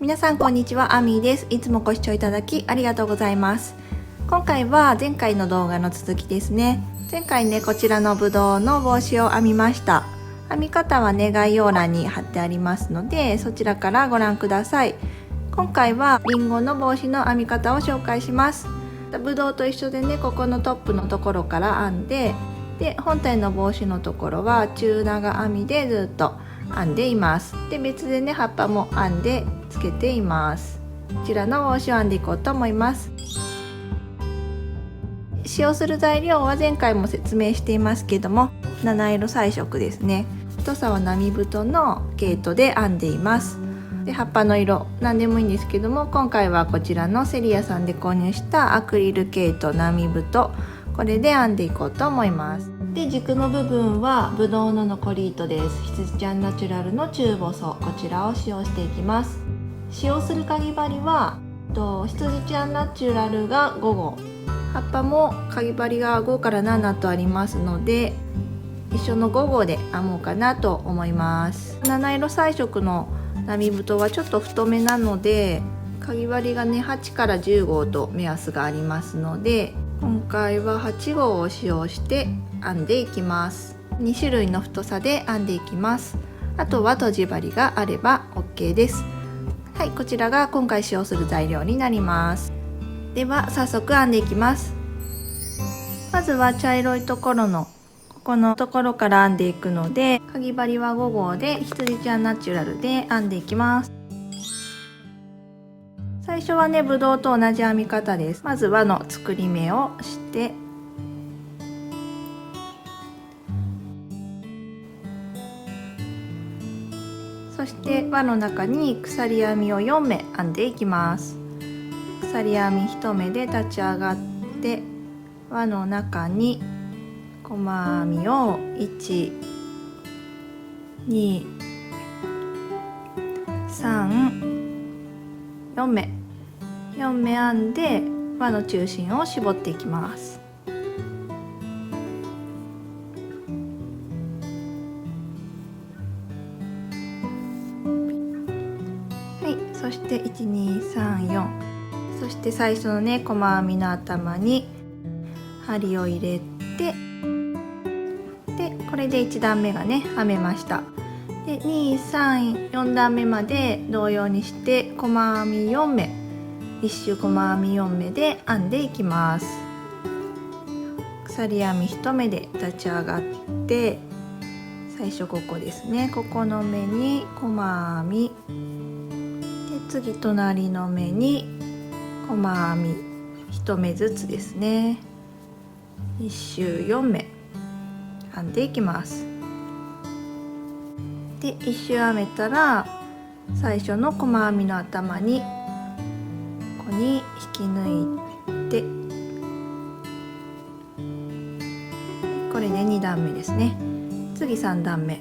皆さんこんにちは、アミーです。いつもご視聴いただきありがとうございます。今回は前回の動画の続きですね。前回ね、こちらのぶどうの帽子を編みました。編み方はね、概要欄に貼ってありますので、そちらからご覧ください。今回はリンゴの帽子の編み方を紹介します。ぶどうと一緒でね、ここのトップのところから編んで、本体の帽子のところは中長編みでずっと編んでいます。で、別でね、葉っぱも編んでつけています。こちらの帽子を編んでいこうと思います。使用する材料は前回も説明していますけども、七色彩色ですね。太さは並太の毛糸で編んでいます。で、葉っぱの色何でもいいんですけども、今回はこちらのセリアさんで購入したアクリル毛糸並太、これで編んでいこうと思います。で、軸の部分はぶどうの残り糸です。羊ちゃんナチュラルの中細、こちらを使用していきます。使用するかぎ針は羊ちゃんナチュラルが5号、葉っぱもかぎ針が5から7とありますので、一緒の5号で編もうかなと思います。七色彩色の並太はちょっと太めなので、かぎ針がね8から10号と目安がありますので、今回は8号を使用して編んでいきます。2種類の太さで編んでいきます。あとはとじ針があれば OK です。はい、こちらが今回使用する材料になります。では早速編んでいきます。まずは茶色いところのここのところから編んでいくので、かぎ針は5号で羊ちゃんナチュラルで編んでいきます。最初はね、ぶどうと同じ編み方です。まず輪の作り目をして、そして輪の中に鎖編みを4目編んでいきます。鎖編み1目で立ち上がって、輪の中に細編みを1、2、3、4目編んで輪の中心を絞っていきます。はい、そして1、2、3、4、そして最初のね細編みの頭に針を入れて、でこれで1段目がね編めました。で2、3、4段目まで同様にして細編み4目、1周細編み4目で編んでいきます。鎖編み1目で立ち上がって、最初ここですね、ここの目に細編みで、次隣の目に細編み1目ずつですね、1周4目編んでいきます。で1周編めたら、最初の細編みの頭にここに引き抜いて、これで2段目ですね。次3段目、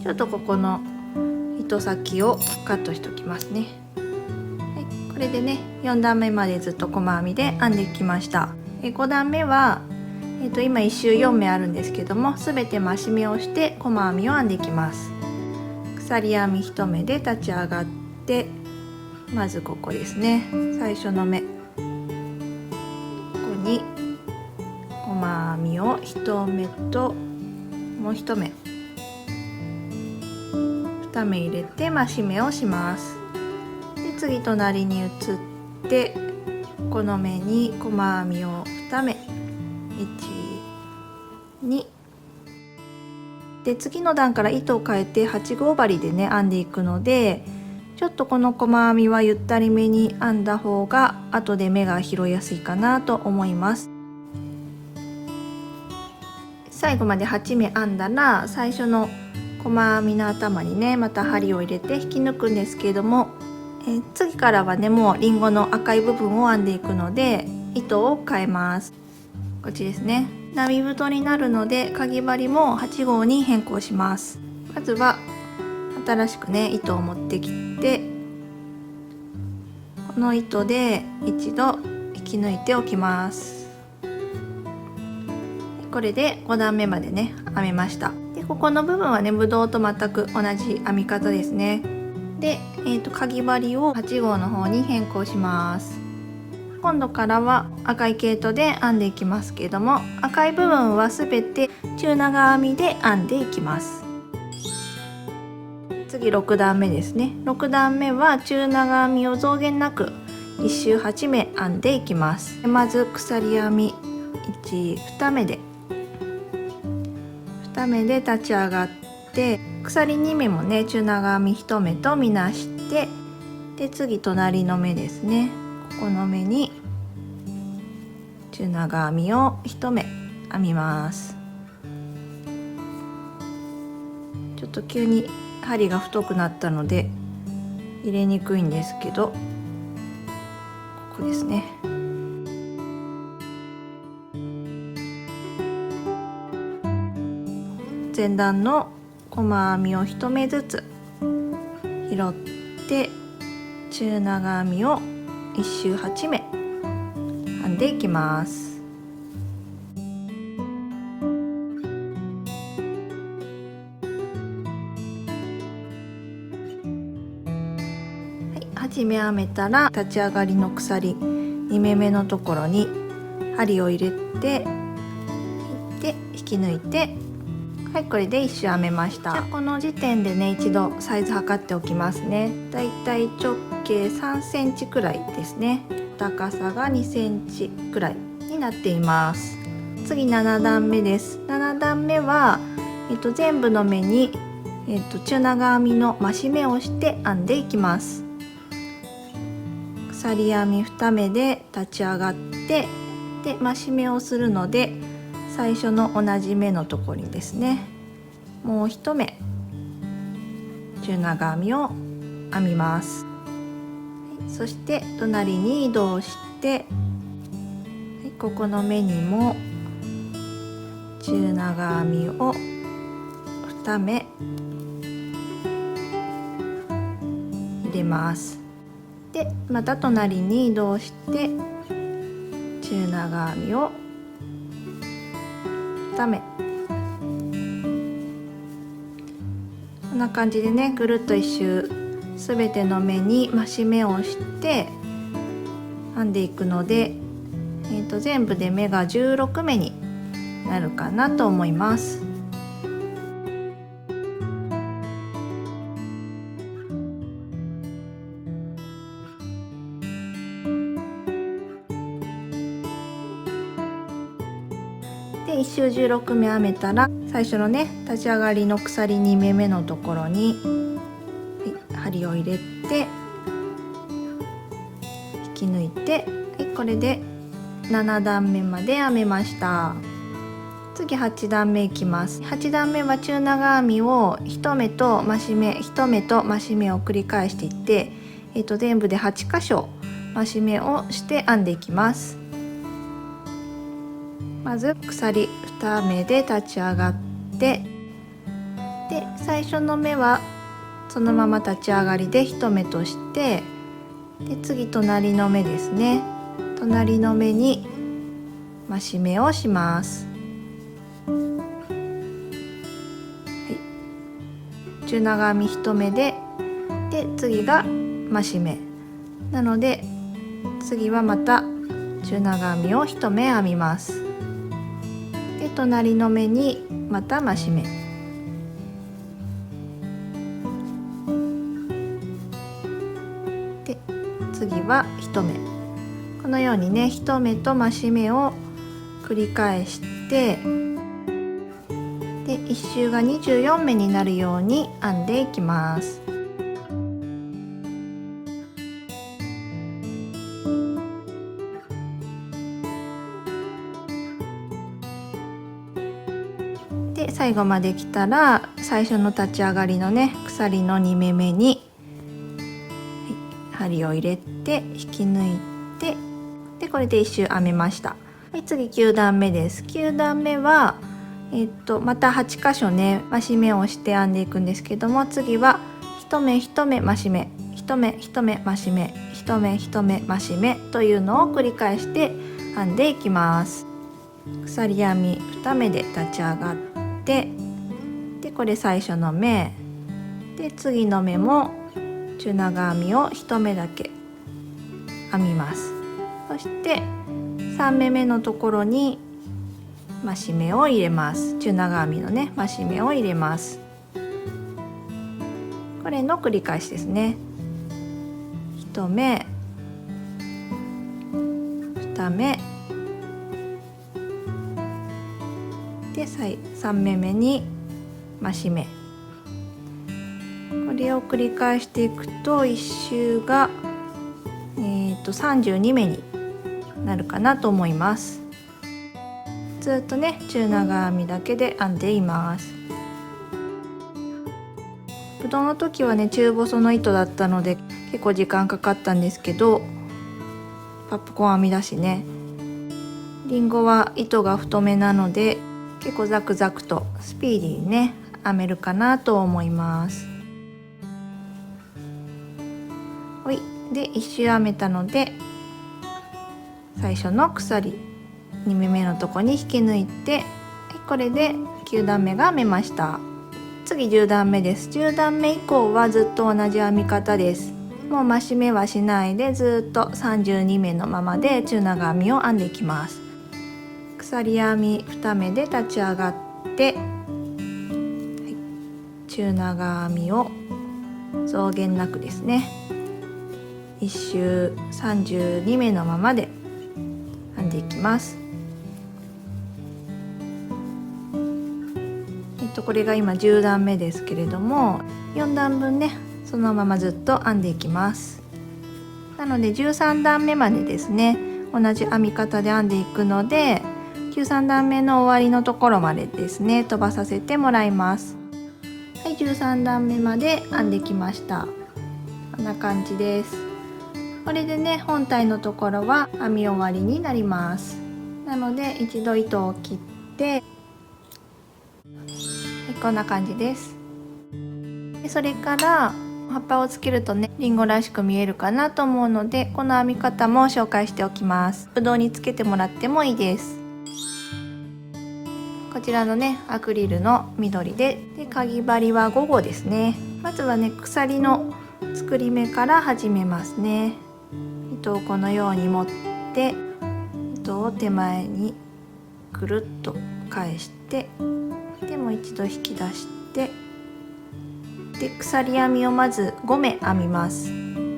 ちょっとここの糸先をカットしておきますね。はい、これでね4段目までずっと細編みで編んできました。5段目は、今1周4目あるんですけども、全て増し目をして細編みを編んでいきます。鎖編み1目で立ち上がって、まずここですね、最初の目、ここに細編みを1目ともう1目2目入れて増し目をします。で次隣に移って、この目に細編みを2目、1、2で、次の段から糸を変えて8号針でね編んでいくので、ちょっとこの細編みはゆったりめに編んだ方が後で目が拾いやすいかなと思います。最後まで8目編んだら、最初の細編みの頭にねまた針を入れて引き抜くんですけれども、次からはねもうリンゴの赤い部分を編んでいくので、糸を変えます。こっちですね、並太になるのでかぎ針も8号に変更します。まずは新しくね糸を持ってきて、この糸で一度引引き抜いておきます。これで5段目までね編めました。でここの部分はねぶどうと全く同じ編み方ですね。で、かぎ針を8号の方に変更します。今度からは赤い毛糸で編んでいきますけれども、赤い部分はすべて中長編みで編んでいきます。次6段目ですね。6段目は中長編みを増減なく1周8目編んでいきます。まず鎖編み1、2目で立ち上がって、鎖2目もね中長編み1目とみなして、で次隣の目ですね、ここの目に中長編みを1目編みます。ちょっと急に針が太くなったので入れにくいんですけど、ここですね。前段の細編みを1目ずつ拾って中長編みを1周8目編んでいきます。8目編めたら立ち上がりの鎖2目めのところに針を入れて引き抜いて、はい、これで1周編めました。じゃあこの時点でね一度サイズ測っておきますね。だいたい直径3センチくらいですね。高さが2センチくらいになっています。次7段目です。7段目は、全部の目に、中長編みの増し目をして編んでいきます。鎖編み2目で立ち上がって、で増し目をするので最初の同じ目のところにですね、もう1目中長編みを編みます。そして隣に移動して、ここの目にも中長編みを2目入れます。でまた隣に移動して中長編みを2目、こんな感じでねぐるっと一周すべての目に増し目をして編んでいくので、全部で目が16目になるかなと思います。で1周16目編めたら最初のね立ち上がりの鎖2目めのところに、針を入れて引き抜いて、これで7段目まで編めました。次8段目いきます。8段目は中長編みを1目と増し目1目と増し目を繰り返していって、全部で8箇所増し目をして編んでいきます。まず鎖2目で立ち上がって、で最初の目はそのまま立ち上がりで1目として、で次隣の目ですね、隣の目に増し目をします。中長編み1目で次が増し目なので、次はまた中長編みを1目編みます。で隣の目にまた増し目で次は1目、このようにね1目と増し目を繰り返して、で1周が24目になるように編んでいきます。で最後まで来たら最初の立ち上がりのね鎖の2目めに、針を入れて引き抜いて、でこれで1周編めました。次9段目です。9段目は、また8箇所ね増し目をして編んでいくんですけども、次は1目1目増し目1 1目1目増し目1目1目増し目というのを繰り返して編んでいきます。鎖編み2目で立ち上がって、でこれ最初の目で、次の目も中長編みを1目だけ編みます。そして3目目のところに増し目を入れます。中長編みのね増し目を入れます。これの繰り返しですね。1目2目で3目目に増し目、これを繰り返していくと1周が、32目になるかなと思います。ずっとね中長編みだけで編んでいます。ぶどうの時はね中細の糸だったので結構時間かかったんですけど、パップコーン編みだしね、りんごは糸が太めなので結構ザクザクとスピーディーにね編めるかなと思います。はい、で1周編めたので最初の鎖2目目のとこに引き抜いて、これで9段目が編めました。次10段目です。10段目以降はずっと同じ編み方です。もう増し目はしないでずっと32目のままで中長編みを編んでいきます。鎖編み2目で立ち上がって、中長編みを増減なくですね1周32目のままで編んでいきます。これが今10段目ですけれども、4段分ねそのままずっと編んでいきます。なので13段目までですね同じ編み方で編んでいくので、13段目の終わりのところまでですね飛ばさせてもらいます。はい、13段目まで編んできました。こんな感じです。これでね本体のところは編み終わりになります。なので一度糸を切って、こんな感じです。でそれから葉っぱをつけるとねりんごらしく見えるかなと思うので、この編み方も紹介しておきます。ぶどうにつけてもらってもいいです。こちらのねアクリルの緑でかぎ針は5号ですね。まずはね鎖の作り目から始めますね。糸をこのように持って糸を手前にくるっと返して、でもう一度引き出して、で鎖編みをまず5目編みます。1、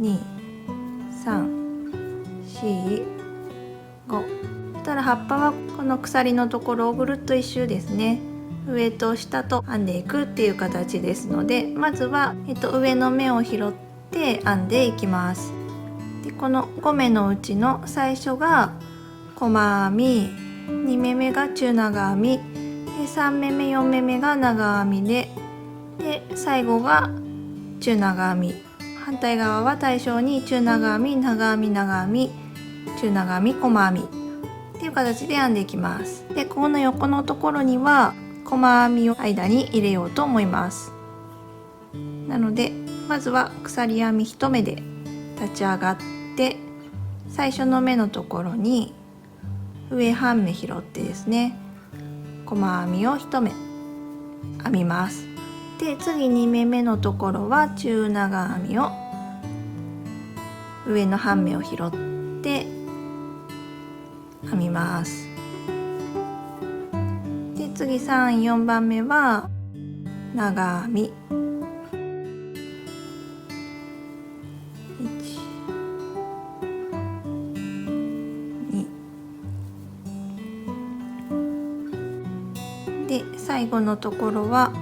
2、3、4、5。そしたら葉っぱはこの鎖のところをぐるっと一周ですね、上と下と編んでいくっていう形ですので、まずは、上の目を拾って編んでいきます。でこの5目のうちの最初が細編み、2目目が中長編みで、3目目4目目が長編みで、最後が中長編み、反対側は対称に中長編み長編み長編み中長編み細編みっていう形で編んでいきます。でこの横のところには細編みを間に入れようと思います。なのでまずは鎖編み1目で立ち上がって、最初の目のところに上半目拾ってですね細編みを1目編みます。で次2目目のところは中長編みを上の半目を拾って編みます。で次3、4番目は長編みで最後のところは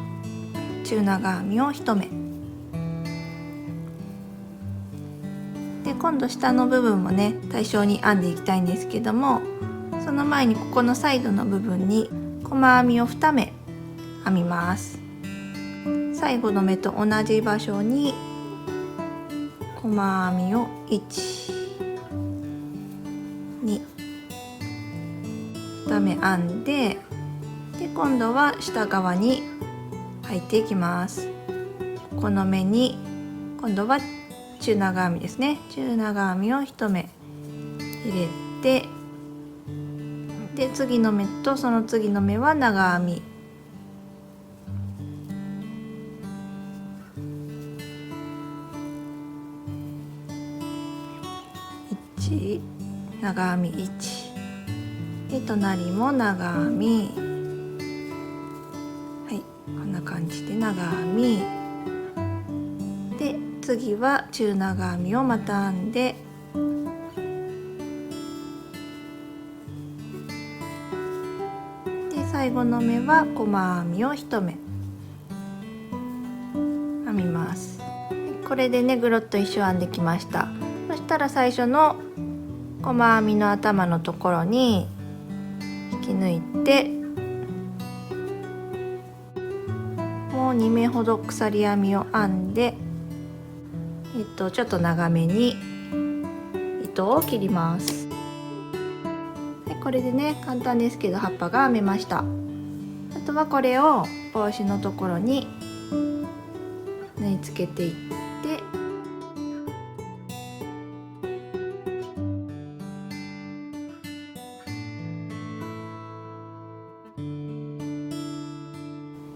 中長編みを1目で、今度下の部分もね対称に編んでいきたいんですけども、その前にここのサイドの部分に細編みを2目編みます。最後の目と同じ場所に細編みを1、2、2目編んで、今度は下側に入っていきます。こ横の目に今度は中長編みですね。中長編みを1目入れて、で次の目とその次の目は長編み、1長編み1で、隣も長編み、はい、こんな感じで長編みで、次は中長編みをまた編んで、最後の目は細編みを1目編みます。これでねぐるっと一周編んできました。そしたら最初の細編みの頭のところに引き抜いて、もう2目ほど鎖編みを編んで、ちょっと長めに糸を切ります。これでね簡単ですけど葉っぱが編めました。あとはこれを帽子のところに縫い付けていって、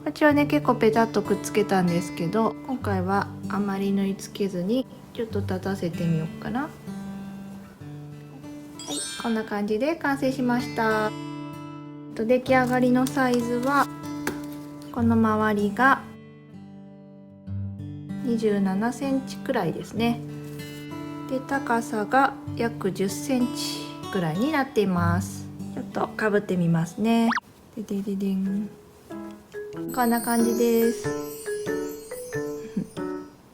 こっちはね結構ペタッとくっつけたんですけど、今回はあまり縫い付けずにちょっと立たせてみようかな。はい、こんな感じで完成しました。出来上がりのサイズはこの周りが27センチくらいですね。で高さが約10センチくらいになっています。ちょっとかぶってみますね。ででででん、こんな感じです。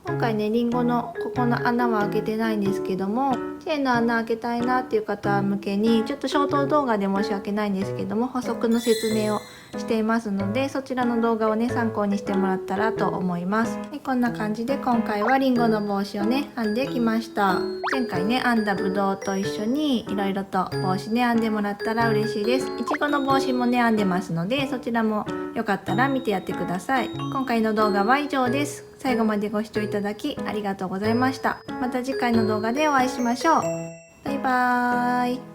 今回ねリンゴのここの穴は開けてないんですけども、チェーンの穴開けたいなっていう方向けにちょっとショート動画で申し訳ないんですけども補足の説明をしていますので、そちらの動画をね参考にしてもらったらと思います。こんな感じで今回はリンゴの帽子をね編んできました。前回ね編んだぶどうと一緒にいろいろと帽子ね編んでもらったら嬉しいです。いちごの帽子もね編んでますので、そちらもよかったら見てやってください。今回の動画は以上です。最後までご視聴いただきありがとうございました。また次回の動画でお会いしましょう。バイバーイ。